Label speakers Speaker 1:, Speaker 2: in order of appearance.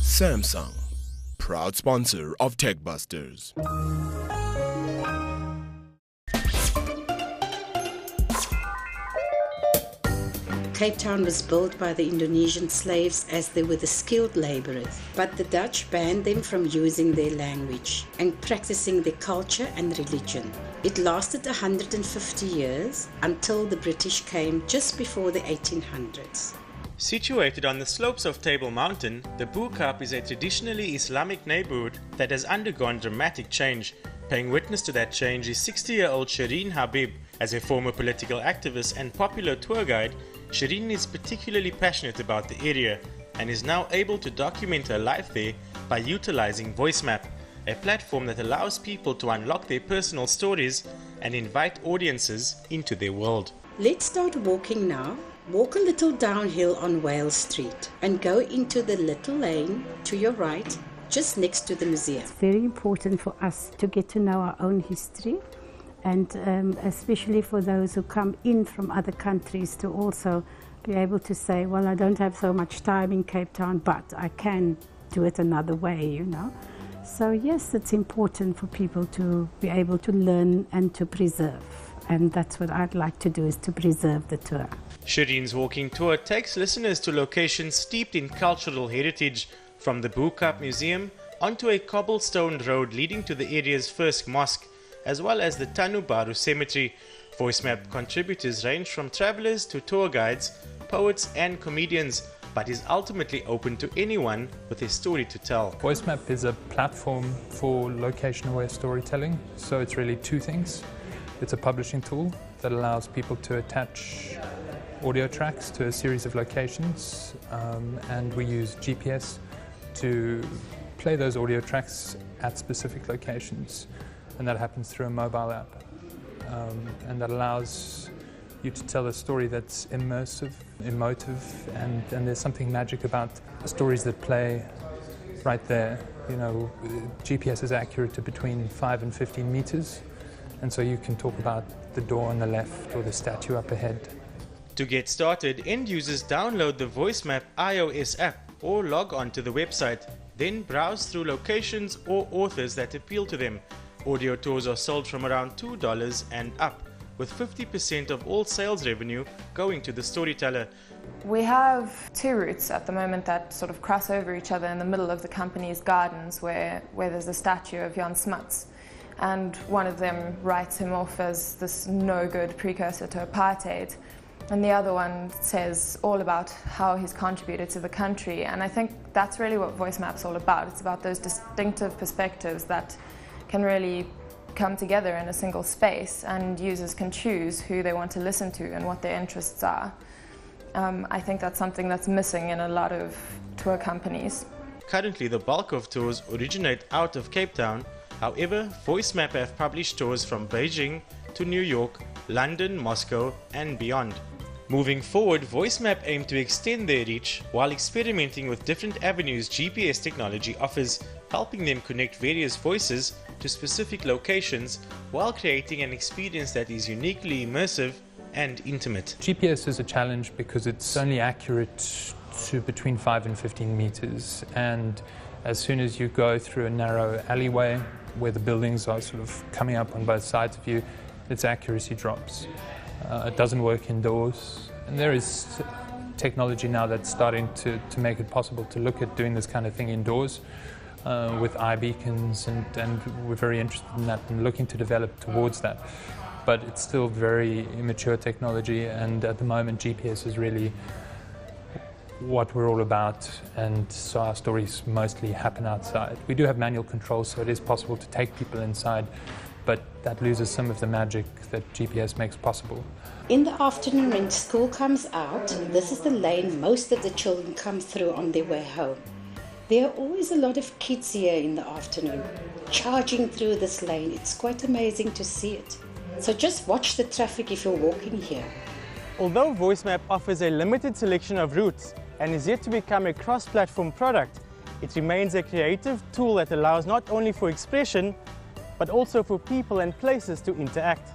Speaker 1: Samsung, proud sponsor of TechBusters.
Speaker 2: Cape Town was built by the Indonesian slaves as they were the skilled laborers, but the Dutch banned them from using their language and practicing their culture and religion. It lasted 150 years until the British came just before the 1800s.
Speaker 3: Situated on the slopes of Table Mountain, the Boekap is a traditionally Islamic neighborhood that has undergone dramatic change. Paying witness to that change is 60-year-old Shireen Habib. As a former political activist and popular tour guide, Shireen is particularly passionate about the area and is now able to document her life there by utilizing Voicemap, a platform that allows people to unlock their personal stories and invite audiences into their world.
Speaker 2: Let's start walking now. Walk a little downhill on Wales Street and go into the little lane to your right, just next to the museum.
Speaker 4: It's very important for us to get to know our own history, and especially for those who come in from other countries to also be able to say, well, I don't have so much time in Cape Town, but I can do it another way, you know. So yes, it's important for people to be able to learn and to preserve. And that's what I'd like to do, is to preserve the tour.
Speaker 3: Shireen's walking tour takes listeners to locations steeped in cultural heritage, from the Boekap Museum onto a cobblestone road leading to the area's first mosque, as well as the Tanu Baru Cemetery. Voicemap contributors range from travelers to tour guides, poets and comedians, but is ultimately open to anyone with a story to tell.
Speaker 5: Voicemap is a platform for location-aware storytelling, so it's really two things. It's a publishing tool that allows people to attach audio tracks to a series of locations, and we use GPS to play those audio tracks at specific locations, and that happens through a mobile app, and that allows you to tell a story that's immersive, emotive, and there's something magic about stories that play right there. You know, GPS is accurate to between 5 and 15 meters. And so you can talk about the door on the left or the statue up ahead.
Speaker 3: To get started, end users download the Voicemap iOS app or log on to the website, then browse through locations or authors that appeal to them. Audio tours are sold from around $2 and up, with 50% of all sales revenue going to the storyteller.
Speaker 6: We have two routes at the moment that sort of cross over each other in the middle of the company's gardens, where there's a statue of Jan Smuts. And one of them writes him off as this no-good precursor to apartheid. And the other one says all about how he's contributed to the country. And I think that's really what Voicemap's all about. It's about those distinctive perspectives that can really come together in a single space, and users can choose who they want to listen to and what their interests are. I think that's something that's missing in a lot of tour companies.
Speaker 3: Currently, the bulk of tours originate out of Cape Town. However, Voicemap have published tours from Beijing to New York, London, Moscow and beyond. Moving forward, Voicemap aim to extend their reach while experimenting with different avenues GPS technology offers, helping them connect various voices to specific locations while creating an experience that is uniquely immersive and intimate.
Speaker 5: GPS is a challenge because it's only accurate to between 5 and 15 meters, and as soon as you go through a narrow alleyway where the buildings are sort of coming up on both sides of you, its accuracy drops. It doesn't work indoors, and there is technology now that's starting to make it possible to look at doing this kind of thing indoors with iBeacons, and we're very interested in that and looking to develop towards that. But it's still very immature technology, and at the moment GPS is really what we're all about, and so our stories mostly happen outside. We do have manual control, so it is possible to take people inside, but that loses some of the magic that GPS makes possible.
Speaker 2: In the afternoon when school comes out, this is the lane most of the children come through on their way home. There are always a lot of kids here in the afternoon, charging through this lane. It's quite amazing to see it. So just watch the traffic if you're walking here.
Speaker 7: Although Voicemap offers a limited selection of routes and is yet to become a cross-platform product, it remains a creative tool that allows not only for expression, but also for people and places to interact.